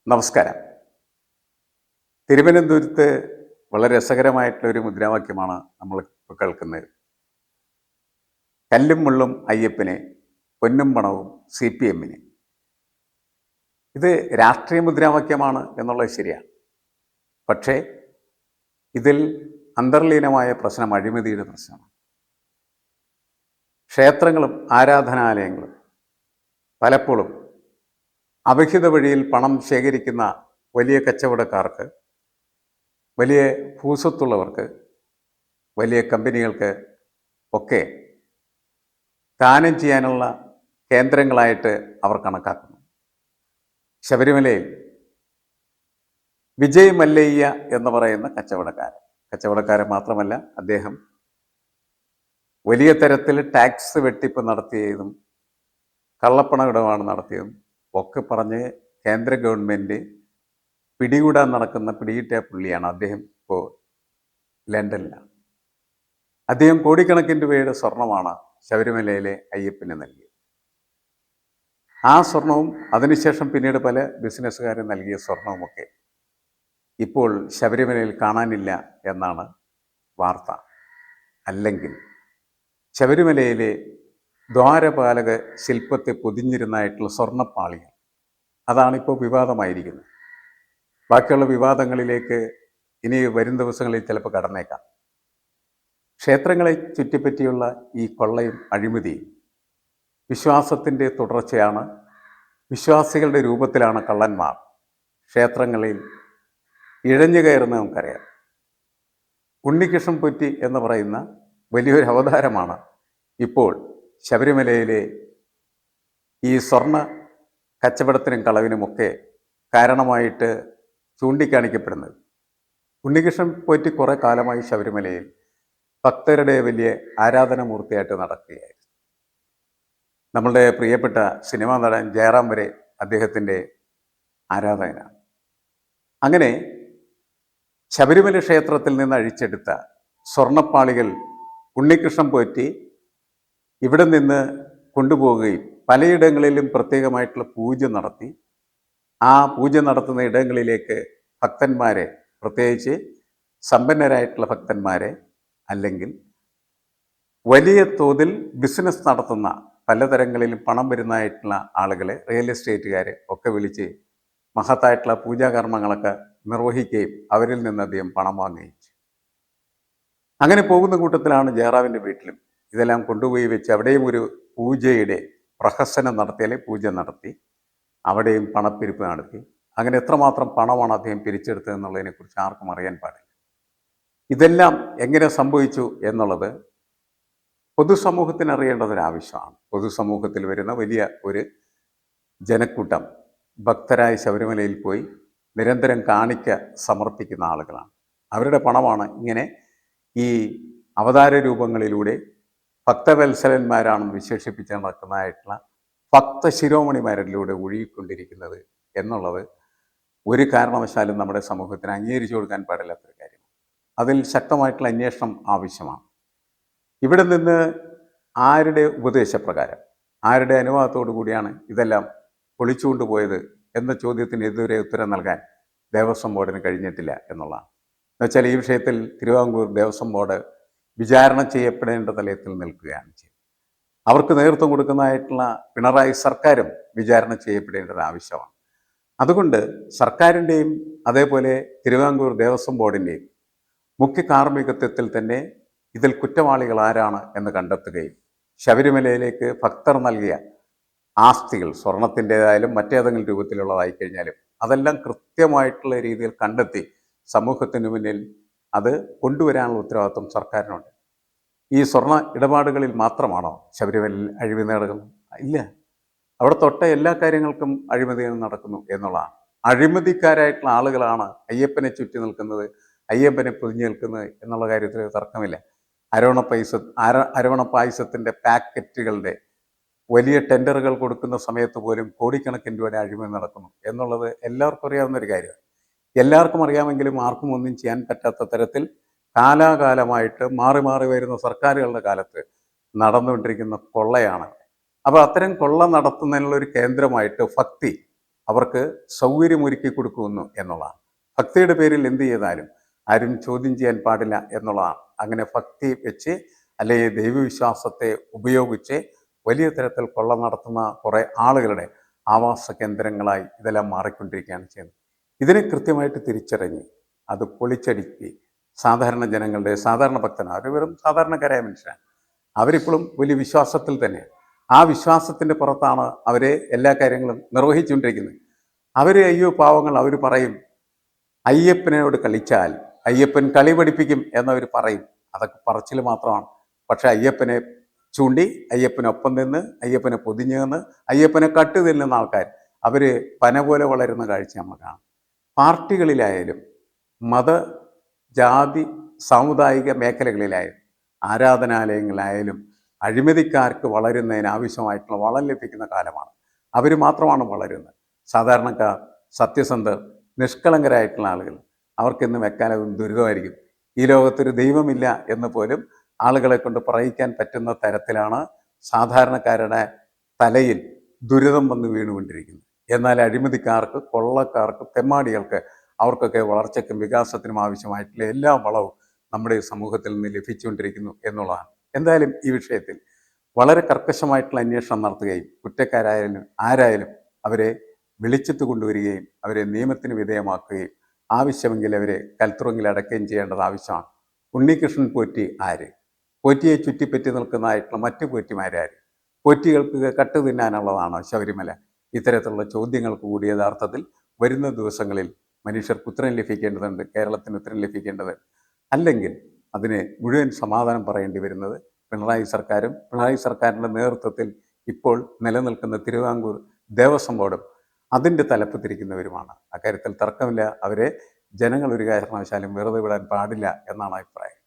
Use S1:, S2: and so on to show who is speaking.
S1: നമസ്കാരം. തിരുവനന്തപുരത്ത് വളരെ രസകരമായിട്ടുള്ള ഒരു മുദ്രാവാക്യമാണ് നമ്മൾ ഇപ്പോൾ കേൾക്കുന്നത്. കല്ലും മുള്ളും അയ്യപ്പന്, പൊന്നും പണവും CPM-ന്. ഇത് രാഷ്ട്രീയ മുദ്രാവാക്യമാണ് എന്നുള്ളത് ശരിയാണ്. പക്ഷേ ഇതിൽ അന്തർലീനമായ പ്രശ്നം അഴിമതിയുടെ പ്രശ്നമാണ്. ക്ഷേത്രങ്ങളും ആരാധനാലയങ്ങളും പലപ്പോഴും അവിഹിത വഴിയിൽ പണം ശേഖരിക്കുന്ന വലിയ കച്ചവടക്കാർക്ക്, വലിയ ഭൂസ്വത്തുള്ളവർക്ക്, വലിയ കമ്പനികൾക്ക് ഒക്കെ ദാനം ചെയ്യാനുള്ള കേന്ദ്രങ്ങളായിട്ട് അവർ കണക്കാക്കുന്നു. ശബരിമലയിൽ വിജയ് മല്ലയ്യ എന്ന് പറയുന്ന കച്ചവടക്കാരൻ മാത്രമല്ല, അദ്ദേഹം വലിയ തരത്തിൽ ടാക്സ് വെട്ടിപ്പ് നടത്തിയതും കള്ളപ്പണ ഇടപാട് നടത്തിയതും ഒക്കെ പറഞ്ഞ് കേന്ദ്ര ഗവൺമെൻറ് പിടികൂടാൻ നടക്കുന്ന പിടികിട്ട പുള്ളിയാണ്. അദ്ദേഹം ഇപ്പോൾ ലണ്ടനിലാണ്. അദ്ദേഹം കോടിക്കണക്കിന് രൂപയുടെ സ്വർണമാണ് ശബരിമലയിലെ അയ്യപ്പന് നൽകിയത്. ആ സ്വർണവും അതിനുശേഷം പിന്നീട് പല ബിസിനസ്സുകാരും നൽകിയ സ്വർണവുമൊക്കെ ഇപ്പോൾ ശബരിമലയിൽ കാണാനില്ല എന്നാണ് വാർത്ത. അല്ലെങ്കിൽ ശബരിമലയിലെ ദ്വാരപാലക ശില്പത്തെ പൊതിഞ്ഞിരുന്നായിട്ടുള്ള സ്വർണ്ണപ്പാളികൾ, അതാണിപ്പോൾ വിവാദമായിരിക്കുന്നത്. ബാക്കിയുള്ള വിവാദങ്ങളിലേക്ക് ഇനി വരും ദിവസങ്ങളിൽ ചിലപ്പോൾ കടന്നേക്കാം. ക്ഷേത്രങ്ങളെ ചുറ്റിപ്പറ്റിയുള്ള ഈ കൊള്ളയും അഴിമതിയും വിശ്വാസത്തിൻ്റെ തുടർച്ചയാണ്. വിശ്വാസികളുടെ രൂപത്തിലാണ് കള്ളന്മാർ ക്ഷേത്രങ്ങളിൽ ഇഴഞ്ഞു കയറുന്നത് നമുക്കറിയാം. ഉണ്ണികൃഷ്ണൻ പൊറ്റി എന്ന് പറയുന്ന വലിയൊരു അവതാരമാണ് ഇപ്പോൾ ശബരിമലയിലെ ഈ സ്വർണ്ണ കച്ചവടത്തിനും കളവിനുമൊക്കെ കാരണമായിട്ട് ചൂണ്ടിക്കാണിക്കപ്പെടുന്നത്. ഉണ്ണികൃഷ്ണൻ പൊറ്റി കുറേ കാലമായി ശബരിമലയിൽ ഭക്തരുടെ വലിയ ആരാധനാമൂർത്തിയായിട്ട് നടക്കുകയായിരുന്നു. നമ്മളുടെ പ്രിയപ്പെട്ട സിനിമാ നടൻ ജയറാം വരെ അദ്ദേഹത്തിൻ്റെ ആരാധകനാണ്. അങ്ങനെ ശബരിമല ക്ഷേത്രത്തിൽ നിന്ന് അഴിച്ചെടുത്ത സ്വർണ്ണപ്പാളികൾ ഉണ്ണികൃഷ്ണൻ പോറ്റി ഇവിടെ നിന്ന് കൊണ്ടുപോവുകയും പലയിടങ്ങളിലും പ്രത്യേകമായിട്ടുള്ള പൂജ നടത്തി ആ പൂജ നടത്തുന്ന ഇടങ്ങളിലേക്ക് ഭക്തന്മാരെ, പ്രത്യേകിച്ച് സമ്പന്നരായിട്ടുള്ള ഭക്തന്മാരെ, അല്ലെങ്കിൽ വലിയ തോതിൽ ബിസിനസ് നടത്തുന്ന പലതരങ്ങളിലും പണം വരുന്നതായിട്ടുള്ള ആളുകളെ, റിയൽ എസ്റ്റേറ്റുകാരെ ഒക്കെ വിളിച്ച് മഹത്തായിട്ടുള്ള പൂജാകർമ്മങ്ങളൊക്കെ നിർവഹിക്കുകയും അവരിൽ നിന്ന് അദ്ദേഹം പണം വാങ്ങുകയും ചെയ്യും. അങ്ങനെ പോകുന്ന കൂട്ടത്തിലാണ് ജയറാമിൻ്റെ വീട്ടിലും ഇതെല്ലാം കൊണ്ടുപോയി വെച്ച് അവിടെയും ഒരു പൂജയുടെ പ്രഹസനം നടത്തി, അല്ലെങ്കിൽ പൂജ നടത്തി, അവിടെയും പണപ്പിരിപ്പ് നടത്തി. അങ്ങനെ എത്രമാത്രം പണമാണ് അദ്ദേഹം പിരിച്ചെടുത്തത് എന്നുള്ളതിനെക്കുറിച്ച് ആർക്കും അറിയാൻ പാടില്ല. ഇതെല്ലാം എങ്ങനെ സംഭവിച്ചു എന്നുള്ളത് പൊതുസമൂഹത്തിന് അറിയേണ്ടതൊരാവശ്യമാണ്. പൊതുസമൂഹത്തിൽ വരുന്ന വലിയ ഒരു ജനക്കൂട്ടം ഭക്തരായ ശബരിമലയിൽ പോയി നിരന്തരം കാണിക്ക സമർപ്പിക്കുന്ന ആളുകളാണ്. അവരുടെ പണമാണ് ഇങ്ങനെ ഈ അവതാര രൂപങ്ങളിലൂടെ ഭക്തവത്സലന്മാരാണെന്ന് വിശേഷിപ്പിച്ച് നടക്കുന്നതായിട്ടുള്ള ഭക്ത ശിരോമണിമാരിലൂടെ ഒഴുകിക്കൊണ്ടിരിക്കുന്നത് എന്നുള്ളത് ഒരു കാരണവശാലും നമ്മുടെ സമൂഹത്തിന് അംഗീകരിച്ചു കൊടുക്കാൻ പാടില്ലാത്തൊരു കാര്യമാണ്. അതിൽ ശക്തമായിട്ടുള്ള അന്വേഷണം ആവശ്യമാണ്. ഇവിടെ നിന്ന് ആരുടെ ഉപദേശപ്രകാരം, ആരുടെ അനുവാദത്തോടു കൂടിയാണ് ഇതെല്ലാം പൊളിച്ചുകൊണ്ടുപോയത് എന്ന ചോദ്യത്തിന് ഇതുവരെ ഉത്തരം നൽകാൻ ദേവസ്വം ബോർഡിന് കഴിഞ്ഞിട്ടില്ല എന്നുള്ളതാണ്. എന്നുവെച്ചാൽ ഈ വിഷയത്തിൽ തിരുവിതാംകൂർ ദേവസ്വം ബോർഡ് വിചാരണ ചെയ്യപ്പെടേണ്ട തലത്തിൽ നിൽക്കുകയാണ് ചെയ്യുന്നത്. അവർക്ക് നേതൃത്വം കൊടുക്കുന്നതായിട്ടുള്ള പിണറായി സർക്കാരും വിചാരണ ചെയ്യപ്പെടേണ്ടത് ആവശ്യമാണ്. അതുകൊണ്ട് സർക്കാരിൻ്റെയും അതേപോലെ തിരുവിതാംകൂർ ദേവസ്വം ബോർഡിൻ്റെയും മുഖ്യ കാർമ്മികത്വത്തിൽ തന്നെ ഇതിൽ കുറ്റവാളികൾ ആരാണ് എന്ന് കണ്ടെത്തുകയും ശബരിമലയിലേക്ക് ഭക്തർ നൽകിയ ആസ്തികൾ, സ്വർണത്തിൻ്റെതായാലും മറ്റേതെങ്കിലും രൂപത്തിലുള്ളതായി കഴിഞ്ഞാലും അതെല്ലാം കൃത്യമായിട്ടുള്ള രീതിയിൽ കണ്ടെത്തി സമൂഹത്തിന് മുന്നിൽ അത് കൊണ്ടുവരാനുള്ള ഉത്തരവാദിത്വം സർക്കാരിനുണ്ട്. ഈ സ്വർണ്ണ ഇടപാടുകളിൽ മാത്രമാണോ ശബരിമലയിൽ അഴിമതി നടക്കുന്നത്? ഇല്ല, അവിടെ തൊട്ട എല്ലാ കാര്യങ്ങൾക്കും അഴിമതികൾ നടക്കുന്നു എന്നുള്ളതാണ്. അഴിമതിക്കാരായിട്ടുള്ള ആളുകളാണ് അയ്യപ്പനെ ചുറ്റി നിൽക്കുന്നത്, അയ്യപ്പനെ പൊതിഞ്ഞു നിൽക്കുന്നത് എന്നുള്ള കാര്യത്തിൽ തർക്കമില്ല. അരവണ പായസത്തിൻ്റെ പാക്കറ്റുകളുടെ വലിയ ടെൻഡറുകൾ കൊടുക്കുന്ന സമയത്ത് പോലും കോടിക്കണക്കിന് രൂപയുടെ അഴിമതി നടക്കുന്നു എന്നുള്ളത് എല്ലാവർക്കും അറിയാവുന്ന ഒരു കാര്യമാണ്. എല്ലാവർക്കും അറിയാമെങ്കിലും ആർക്കും ഒന്നും ചെയ്യാൻ പറ്റാത്ത തരത്തിൽ കാലാകാലമായിട്ട് മാറി മാറി വരുന്ന സർക്കാരുകളുടെ കാലത്ത് നടന്നുകൊണ്ടിരിക്കുന്ന കൊള്ളയാണ്. അപ്പോൾ അത്തരം കൊള്ള നടത്തുന്നതിനുള്ളൊരു കേന്ദ്രമായിട്ട് ഭക്തി അവർക്ക് സൗകര്യമൊരുക്കി കൊടുക്കുന്നു എന്നുള്ളതാണ്. ഭക്തിയുടെ പേരിൽ എന്ത് ചെയ്താലും ആരും ചോദ്യം ചെയ്യാൻ പാടില്ല എന്നുള്ളതാണ്. അങ്ങനെ ഭക്തി വെച്ച് അല്ലെങ്കിൽ ദൈവവിശ്വാസത്തെ ഉപയോഗിച്ച് വലിയ തരത്തിൽ കൊള്ള നടത്തുന്ന കുറേ ആളുകളുടെ ആവാസ കേന്ദ്രങ്ങളായി ഇതെല്ലാം മാറിക്കൊണ്ടിരിക്കുകയാണ് ചെയ്യുന്നത്. ഇതിനെ കൃത്യമായിട്ട് തിരിച്ചറിഞ്ഞ് അത് പൊളിച്ചടുക്കി സാധാരണ ജനങ്ങളുടെ സാധാരണ ഭക്തനാണ്, അവർ വെറും സാധാരണക്കാരായ മനുഷ്യരാണ്, അവരിപ്പോഴും വലിയ വിശ്വാസത്തിൽ തന്നെ, ആ വിശ്വാസത്തിൻ്റെ പുറത്താണ് അവരെ എല്ലാ കാര്യങ്ങളും നിർവഹിച്ചുകൊണ്ടിരിക്കുന്നത്. അവർ അയ്യോ പാവങ്ങൾ, അവർ പറയും അയ്യപ്പനോട് കളിച്ചാൽ അയ്യപ്പൻ കളി പഠിപ്പിക്കും എന്നവർ പറയും. അതൊക്കെ പറച്ചിൽ മാത്രമാണ്. പക്ഷെ അയ്യപ്പനെ ചൂണ്ടി അയ്യപ്പനൊപ്പം നിന്ന് അയ്യപ്പനെ പൊതിഞ്ഞു നിന്ന് അയ്യപ്പനെ കട്ട് തിന്നുന്ന ആൾക്കാർ അവർ പന പോലെ വളരുന്ന കാഴ്ച നമ്മൾ കാണാം. പാർട്ടികളിലായാലും മത ജാതി സാമുദായിക മേഖലകളിലായാലും ആരാധനാലയങ്ങളായാലും അഴിമതിക്കാർക്ക് വളരുന്നതിന് ആവശ്യമായിട്ടുള്ള വളം ലഭിക്കുന്ന കാലമാണ്. അവർ മാത്രമാണ് വളരുന്നത്. സാധാരണക്കാർ, സത്യസന്ധർ, നിഷ്കളങ്കരായിട്ടുള്ള ആളുകൾ, അവർക്കിന്ന് വെക്കാനതും ദുരിതമായിരിക്കും. ഈ ലോകത്തൊരു ദൈവമില്ല എന്ന് പോലും ആളുകളെ കൊണ്ട് പറയിക്കാൻ പറ്റുന്ന തരത്തിലാണ് സാധാരണക്കാരുടെ തലയിൽ ദുരിതം വന്ന് വീണുകൊണ്ടിരിക്കുന്നത്. എന്നാൽ അഴിമതിക്കാർക്ക്, കൊള്ളക്കാർക്ക്, തെമ്മാടികൾക്ക്, അവർക്കൊക്കെ വളർച്ചയ്ക്കും വികാസത്തിനും ആവശ്യമായിട്ടുള്ള എല്ലാ വളവും നമ്മുടെ സമൂഹത്തിൽ നിന്ന് ലഭിച്ചുകൊണ്ടിരിക്കുന്നു എന്നുള്ളതാണ്. എന്തായാലും ഈ വിഷയത്തിൽ വളരെ കർക്കശമായിട്ടുള്ള അന്വേഷണം നടത്തുകയും കുറ്റക്കാരായാലും ആരായാലും അവരെ വെളിച്ചത്ത് കൊണ്ടുവരികയും അവരെ നിയമത്തിന് വിധേയമാക്കുകയും ആവശ്യമെങ്കിൽ അവരെ കൽത്തുറങ്കിൽ അടക്കുകയും ചെയ്യേണ്ടത് ആവശ്യമാണ്. ഉണ്ണികൃഷ്ണൻ പോറ്റി ആര്? പോറ്റിയെ ചുറ്റിപ്പറ്റി നിൽക്കുന്നതായിട്ടുള്ള മറ്റു പോറ്റിമാരാര്? പോറ്റികൾക്ക് കട്ട് തിന്നാനുള്ളതാണോ ശബരിമല? ഇത്തരത്തിലുള്ള ചോദ്യങ്ങൾക്ക് കൂടി യഥാർത്ഥത്തിൽ വരുന്ന ദിവസങ്ങളിൽ മനുഷ്യർക്ക് ഉത്തരം ലഭിക്കേണ്ടതുണ്ട്, കേരളത്തിന് ഉത്തരം ലഭിക്കേണ്ടത്. അല്ലെങ്കിൽ അതിന് മുഴുവൻ സമാധാനം പറയേണ്ടി വരുന്നത് പിണറായി സർക്കാരും പിണറായി സർക്കാരിൻ്റെ നേതൃത്വത്തിൽ ഇപ്പോൾ നിലനിൽക്കുന്ന തിരുവിതാംകൂർ ദേവസ്വം ബോർഡും അതിൻ്റെ തലപ്പത്തിരിക്കുന്നവരുമാണ്. അക്കാര്യത്തിൽ തർക്കമില്ല. അവരെ ജനങ്ങൾ ഒരു കാരണവശാലും വെറുതെ വിടാൻ പാടില്ല എന്നാണ് അഭിപ്രായം.